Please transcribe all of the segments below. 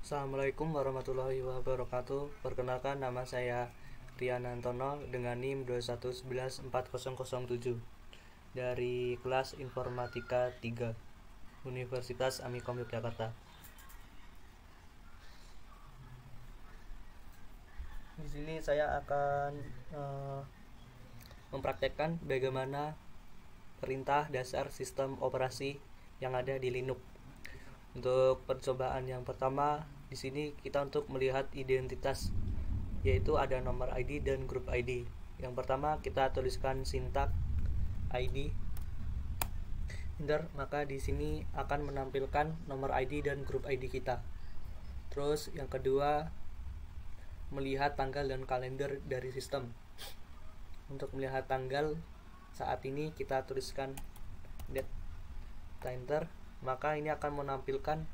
Assalamualaikum warahmatullahi wabarakatuh. Perkenalkan, nama saya Rian Antono dengan NIM 2111407 dari kelas Informatika 3 Universitas Amikom Yogyakarta. Di sini saya akan mempraktekkan bagaimana perintah dasar sistem operasi yang ada di Linux. Untuk percobaan yang pertama, di sini kita untuk melihat identitas, yaitu ada nomor ID dan grup ID. Yang pertama kita tuliskan sintak ID enter, maka di sini akan menampilkan nomor ID dan grup ID kita. Terus yang kedua, melihat tanggal dan kalender dari sistem. Untuk melihat tanggal saat ini kita tuliskan date enter, maka ini akan menampilkan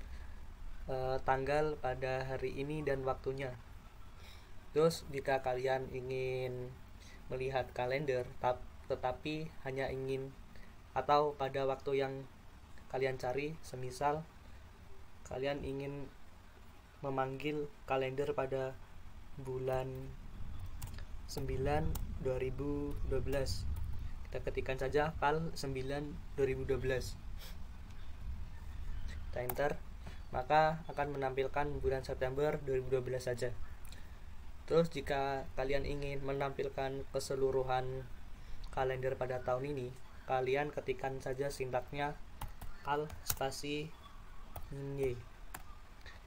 tanggal pada hari ini dan waktunya. Terus jika kalian ingin melihat kalender tetapi hanya ingin atau pada waktu yang kalian cari, semisal kalian ingin memanggil kalender pada bulan 9 2012, kita ketikkan saja kal 9 2012, kita enter, maka akan menampilkan bulan September 2012 saja. Terus jika kalian ingin menampilkan keseluruhan kalender pada tahun ini, kalian ketikkan saja sintaknya kal spasi y.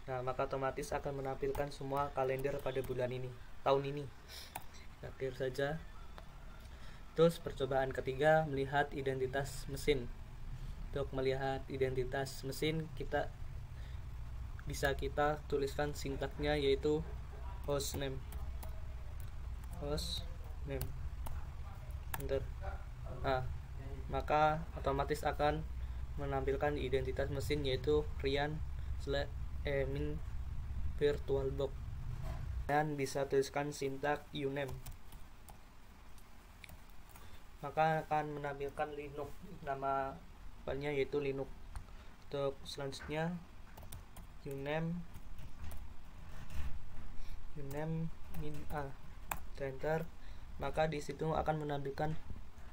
Nah, maka otomatis akan menampilkan semua kalender pada bulan ini, tahun ini. Kita clear saja. Terus percobaan ketiga, melihat identitas mesin. Untuk melihat identitas mesin, kita tuliskan sintaknya, yaitu hostname enter. Maka otomatis akan menampilkan identitas mesin, yaitu Rian/min virtualbox, dan bisa tuliskan sintak uname, maka akan menampilkan Linux, nama filenya yaitu Linux. Untuk selanjutnya uname min a enter, maka di situ akan menampilkan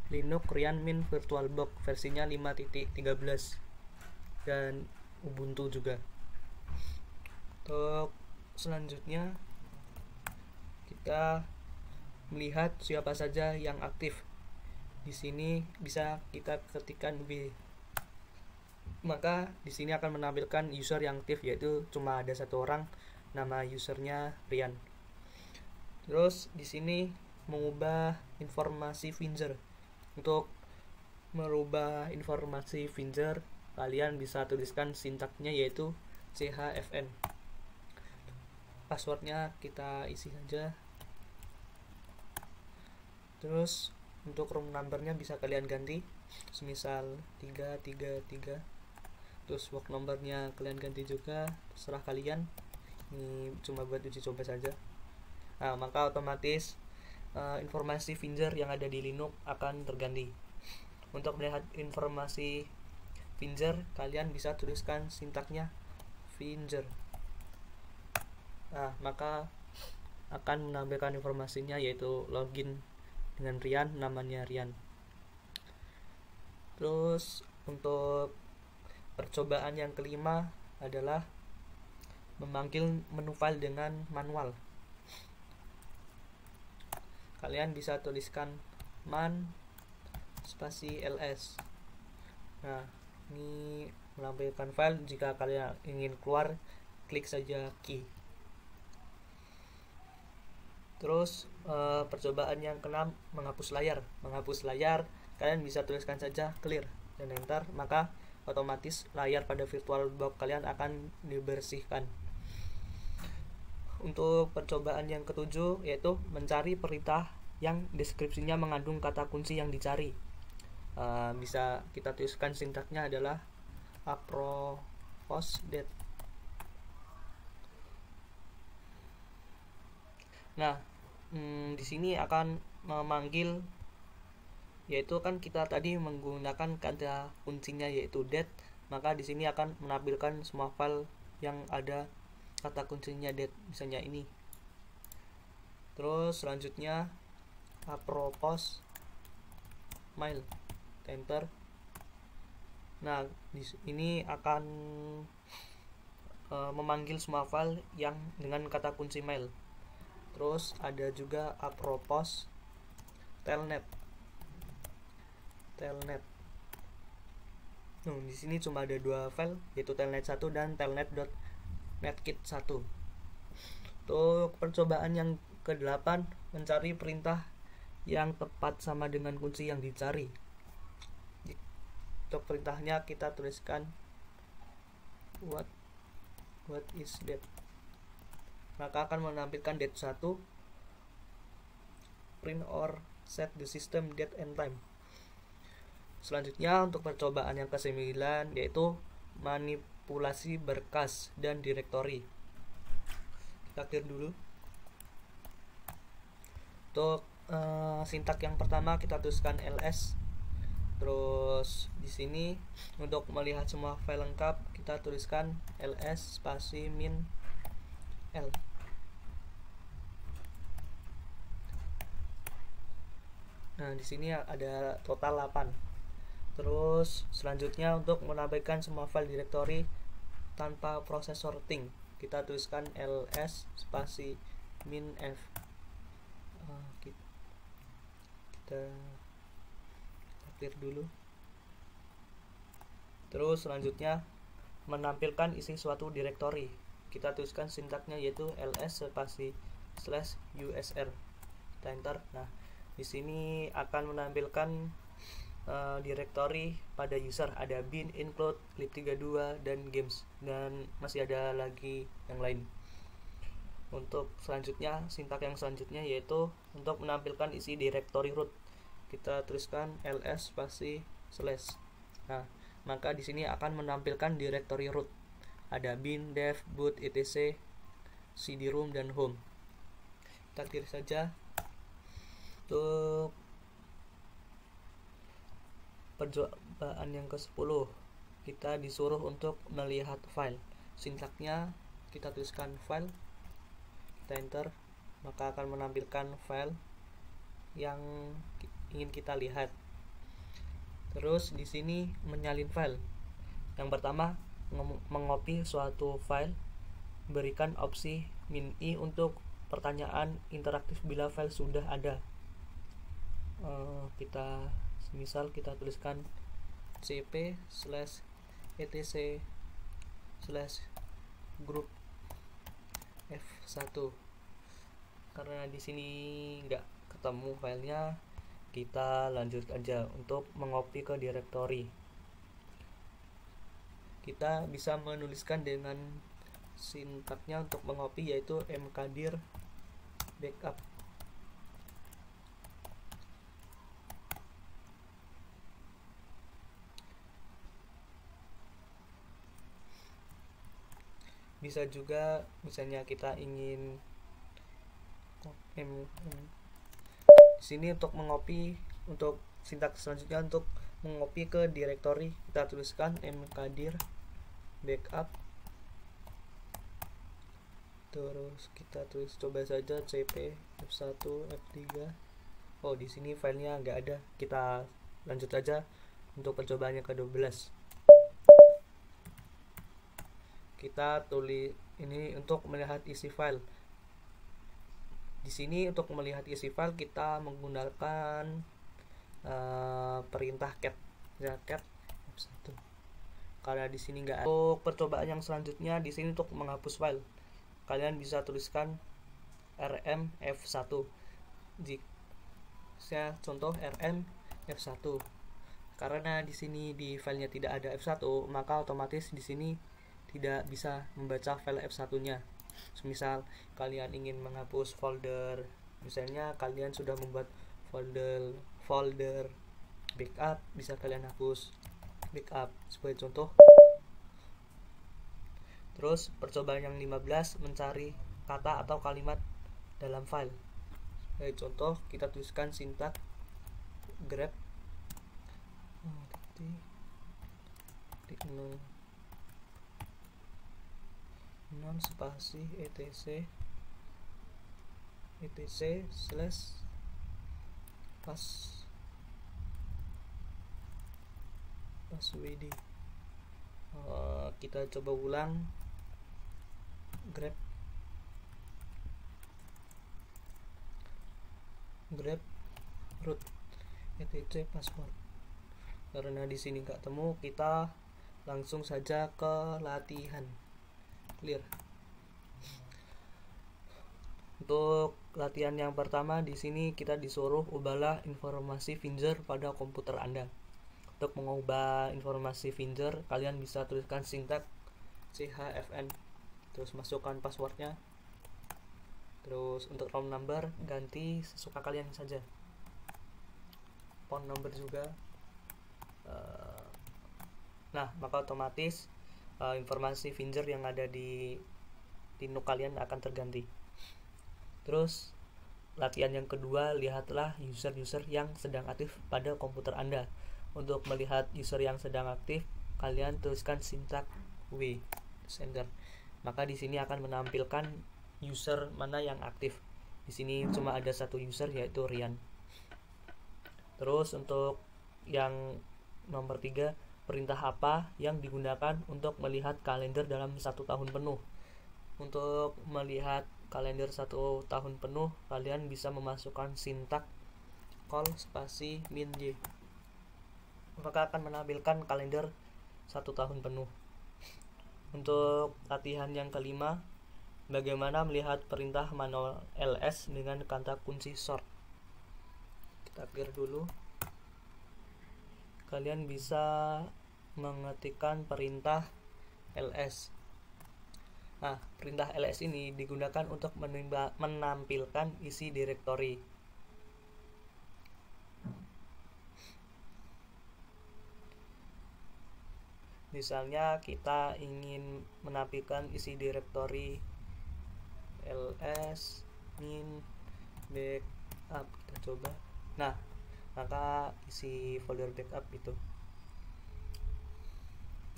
Linux Rian min virtualbox versinya 5.13 dan Ubuntu juga. Untuk selanjutnya kita melihat siapa saja yang aktif. Di sini bisa kita ketikkan B, maka di sini akan menampilkan user yang aktif, yaitu cuma ada satu orang, nama usernya Rian. Terus di sini mengubah informasi finger. Untuk merubah informasi finger, kalian bisa tuliskan sintaknya, yaitu chfn. Passwordnya kita isi saja. Terus untuk room numbernya bisa kalian ganti, semisal 333. Terus work numbernya kalian ganti juga, terserah kalian. Ini cuma buat uji coba saja. Nah, maka otomatis informasi finger yang ada di Linux akan terganti. Untuk melihat informasi finger, kalian bisa tuliskan sintaknya finger. Nah, maka akan menampilkan informasinya, yaitu login dengan Rian, namanya Rian. Terus untuk percobaan yang kelima adalah memanggil menu file dengan manual. Kalian bisa tuliskan man spasi ls. Nah, ini menampilkan file. Jika kalian ingin keluar, klik saja key. Terus percobaan yang keenam, menghapus layar. Kalian bisa tuliskan saja clear dan enter, maka otomatis layar pada virtualbox kalian akan dibersihkan. Untuk percobaan yang ketujuh, yaitu mencari perintah yang deskripsinya mengandung kata kunci yang dicari. Bisa kita tuliskan sintaknya adalah apropos date. Nah, di sini akan memanggil, yaitu kan kita tadi menggunakan kata kuncinya yaitu date, maka di sini akan menampilkan semua file yang ada kata kuncinya det, misalnya ini. Terus selanjutnya apropos mail, enter. Nah, ini akan memanggil semua file yang dengan kata kunci mail. Terus ada juga apropos telnet. Di sini cuma ada 2 file, yaitu telnet1 dan telnet.netkit1. Untuk percobaan yang ke-8, mencari perintah yang tepat sama dengan kunci yang dicari. Untuk perintahnya kita tuliskan what is that, maka akan menampilkan date1, print or set the system date and time. Selanjutnya untuk percobaan yang ke-9, yaitu manipulasi berkas dan direktori. Kita clear dulu. Untuk sintak yang pertama kita tuliskan ls. Terus di sini untuk melihat semua file lengkap kita tuliskan ls spasi min l. Nah, di sini ada total 8. Terus selanjutnya untuk menambahkan semua file directory tanpa proses sorting, kita tuliskan ls spasi min f. Kita clear dulu. Terus selanjutnya menampilkan isi suatu directory, kita tuliskan sintaknya yaitu ls spasi /usr. Kita enter. Nah, di sini akan menampilkan directory pada user, ada bin, include, lib32 dan games, dan masih ada lagi yang lain. Untuk selanjutnya, sintak yang selanjutnya yaitu untuk menampilkan isi directory root, kita tuliskan ls spasi /. Nah, maka di sini akan menampilkan directory root, ada bin, dev, boot, etc, cd-rom dan home. Kita clear saja. Untuk percobaan yang ke-10, kita disuruh untuk melihat file. Sintaknya kita tuliskan file, kita enter, maka akan menampilkan file yang ingin kita lihat. Terus di sini menyalin file. Yang pertama, mengopi suatu file, berikan opsi min i untuk pertanyaan interaktif bila file sudah ada. Misal kita tuliskan cp/etc/group f1. Karena di sini nggak ketemu filenya, kita lanjut aja untuk mengopi ke directory. Kita bisa menuliskan dengan sintaknya untuk mengopi yaitu mkdir backup. Bisa juga misalnya kita ingin di sini untuk mengopi, untuk sintak selanjutnya untuk mengopi ke directory, kita tuliskan mkdir backup. Terus kita tulis coba saja cp f1 f3. Oh, di sini filenya nggak ada. Kita lanjut aja untuk percobaannya ke-12. Kita tulis ini untuk melihat isi file. Di sini untuk melihat isi file kita menggunakan perintah cat, cat F1. Karena di sini nggak ada. Untuk percobaan yang selanjutnya di sini untuk menghapus file, kalian bisa tuliskan rm f1. Jika contoh rm f1. Karena di sini di filenya tidak ada f1, maka otomatis di sini tidak bisa membaca file f1-nya. Misal kalian ingin menghapus folder, misalnya kalian sudah membuat folder backup, bisa kalian hapus backup sebagai contoh. Terus percobaan yang 15, mencari kata atau kalimat dalam file. Sebagai contoh kita tuliskan sintak grep non spasi etc slash passwd. Kita coba ulang. grab root etc password. Karena di sini nggak temu, kita langsung saja ke latihan. Clear. Untuk latihan yang pertama, di sini kita disuruh ubahlah informasi finger pada komputer Anda. Untuk mengubah informasi finger, kalian bisa tuliskan sintak chfn, terus masukkan passwordnya. Terus untuk round number ganti sesuka kalian saja. Phone number juga. Nah, maka otomatis informasi finger yang ada di NUC kalian akan terganti. Terus latihan yang kedua, lihatlah user-user yang sedang aktif pada komputer Anda. Untuk melihat user yang sedang aktif, kalian tuliskan sintak w enter. Maka di sini akan menampilkan user mana yang aktif. Di sini cuma ada satu user, yaitu Rian. Terus untuk yang nomor 3, perintah apa yang digunakan untuk melihat kalender dalam 1 tahun penuh. Untuk melihat kalender 1 tahun penuh, kalian bisa memasukkan sintak call spasi min y, maka akan menampilkan kalender 1 tahun penuh. Untuk latihan yang kelima, bagaimana melihat perintah manual ls dengan kata kunci sort. Kita clear dulu. Kalian bisa mengetikkan perintah ls. Nah, perintah ls ini digunakan untuk menampilkan isi direktori. Misalnya kita ingin menampilkan isi direktori ls min backup, kita coba. Nah, maka isi folder backup itu.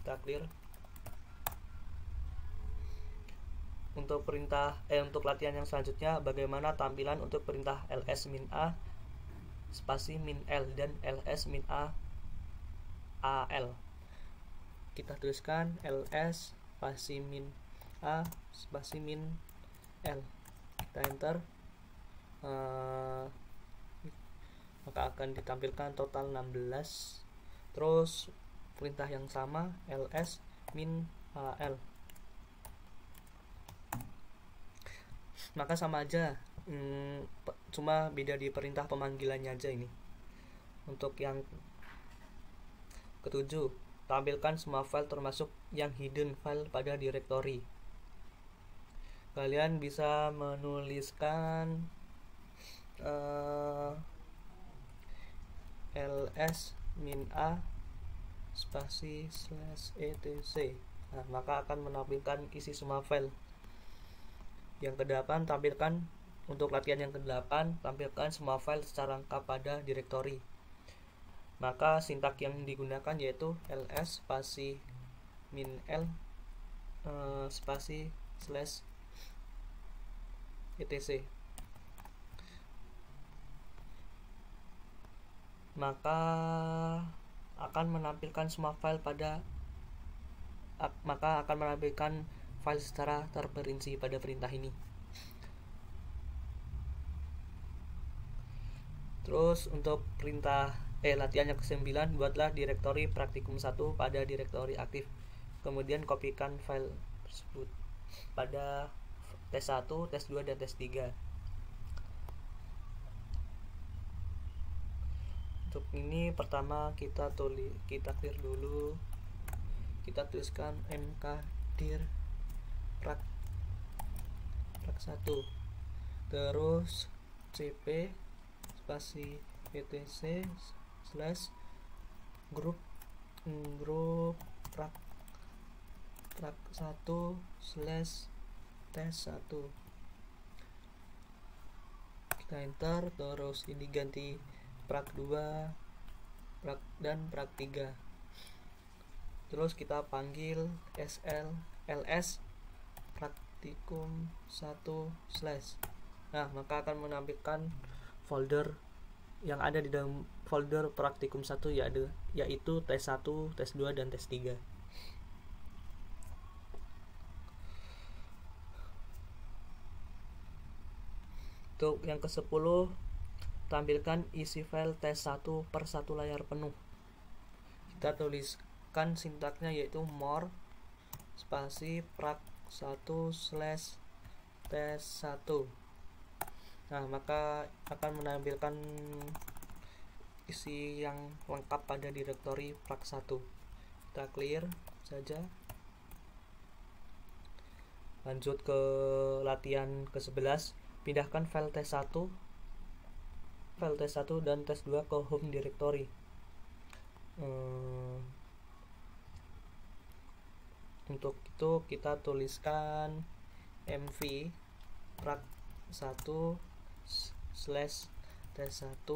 Kita clear. Untuk untuk latihan yang selanjutnya, bagaimana tampilan untuk perintah ls min a spasi min l dan ls min a al. Kita tuliskan ls spasi min a spasi min l. Kita enter. Maka akan ditampilkan total 16. Terus perintah yang sama ls min al. Maka sama aja, cuma beda di perintah pemanggilannya aja ini. Untuk yang ketujuh, tampilkan semua file termasuk yang hidden file pada direktori. Kalian bisa menuliskan ls min a spasi slash etc. Nah, maka akan menampilkan isi semua file. Yang ke-8, tampilkan untuk latihan yang ke-8, tampilkan semua file secara lengkap pada direktori. Maka sintak yang digunakan yaitu ls spasi min l spasi slash etc. Maka akan menampilkan semua file file secara terperinci pada perintah ini. Terus untuk latihan yang ke-9, buatlah direktori praktikum 1 pada direktori aktif. Kemudian kopikan file tersebut pada tes 1, tes 2, dan tes 3. Untuk ini pertama kita clear dulu. Kita tuliskan mkdir prak 1, terus cp spasi etc slash grup prak 1 slash tes 1. Kita enter. Terus ini ganti prak 2 dan prak 3. Terus kita panggil ls prak praktikum 1 slash. Nah, maka akan menampilkan folder yang ada di dalam folder praktikum 1 yaitu tes 1, tes 2, dan tes 3. Untuk yang ke-10, tampilkan isi file tes 1 per 1 layar penuh. Kita tuliskan sintaksnya yaitu more spasi prak 1 slash tes 1. Nah, maka akan menampilkan isi yang lengkap pada direktori prak 1. Kita clear saja. Lanjut ke latihan ke-11. Pindahkan file tes 1, dan tes 2 ke home directory. Untuk itu kita tuliskan mv prak 1 slash tes 1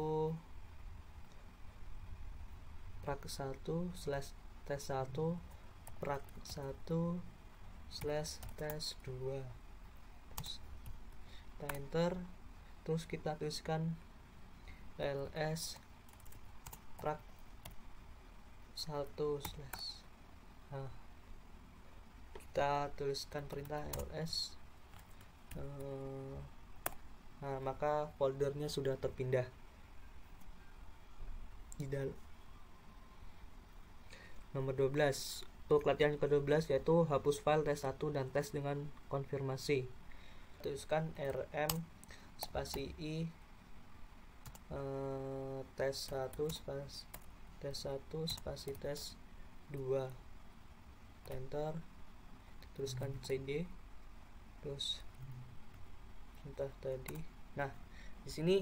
prak 1 slash tes 1 prak 1 slash tes 2. Terus kita enter, terus kita tuliskan ls prak 1 slash. Nah, kita tuliskan perintah ls. Nah, maka foldernya sudah terpindah di dalam. Nomor 12, untuk latihan ke-12 yaitu hapus file tes 1 dan tes dengan konfirmasi. Tuliskan rm spasi i tes 1 spasi tes 2. Enter, tuliskan cd, terus entah tadi. Nah, di sini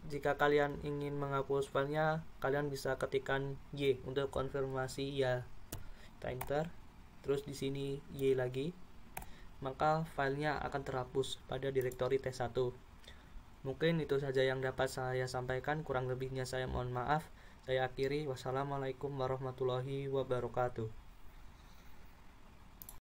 jika kalian ingin menghapus filenya, kalian bisa ketikkan y untuk konfirmasi ya. Kita enter, terus di sini y lagi, maka filenya akan terhapus pada direktori tes 1. Mungkin itu saja yang dapat saya sampaikan, kurang lebihnya saya mohon maaf. Saya akhiri, wassalamualaikum warahmatullahi wabarakatuh.